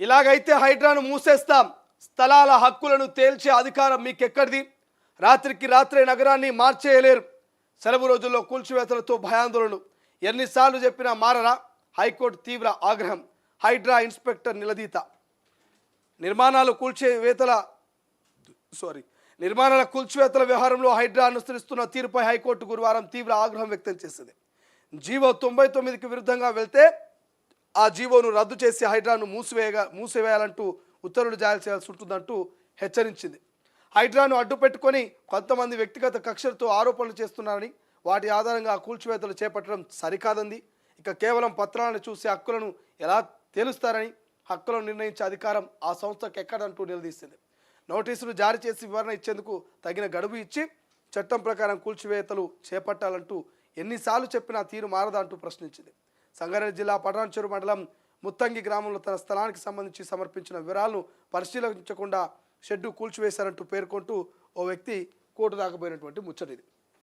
ఇలాగైతే హైడ్రాను మూసేస్తాం, స్థలాల హక్కులను తేల్చే అధికారం మీకెక్కడిది? రాత్రికి రాత్రే నగరాన్ని మార్చేయలేరు. సెలవు రోజుల్లో కూల్చివేతలతో భయాందోళనలు. ఎన్నిసార్లు చెప్పినా మారరా? హైకోర్టు తీవ్ర ఆగ్రహం. హైడ్రా ఇన్స్పెక్టర్ నిలదీత. నిర్మాణాల కూల్చివేతల వ్యవహారంలో హైడ్రా అనుసరిస్తున్న తీరుపై హైకోర్టు గురువారం తీవ్ర ఆగ్రహం వ్యక్తం చేసింది. జీవో 99కి విరుద్ధంగా వెళ్తే ఆ జీవోను రద్దు చేసి హైడ్రాను మూసివేయాలంటూ ఉత్తర్వులు జారీ చేయాల్సి ఉంటుందంటూ హెచ్చరించింది. హైడ్రాను అడ్డు పెట్టుకొని కొంతమంది వ్యక్తిగత కక్షలతో ఆరోపణలు చేస్తున్నారని, వాటి ఆధారంగా కూల్చివేతలు చేపట్టడం సరికాదంది. ఇక కేవలం పత్రాలను చూసి హక్కులను ఎలా తేలుస్తారని, హక్కులను నిర్ణయించే అధికారం ఆ సంస్థకు ఎక్కడంటూ నిలదీసింది. నోటీసులు జారీ చేసి వివరణ ఇచ్చేందుకు తగిన గడువు ఇచ్చి చట్టం ప్రకారం కూల్చివేతలు చేపట్టాలంటూ ఎన్నిసార్లు చెప్పినా తీరు మారదంటూ ప్రశ్నించింది. సంగారెడ్డి జిల్లా పటాన్చెరు మండలం ముత్తంగి గ్రామంలో తన స్థలానికి సంబంధించి సమర్పించిన వివరాలను పరిశీలించకుండా షెడ్డు కూల్చివేశారంటూ పేర్కొంటూ ఓ వ్యక్తి కోర్టు దాకపోయినటువంటి ముచ్చటిది.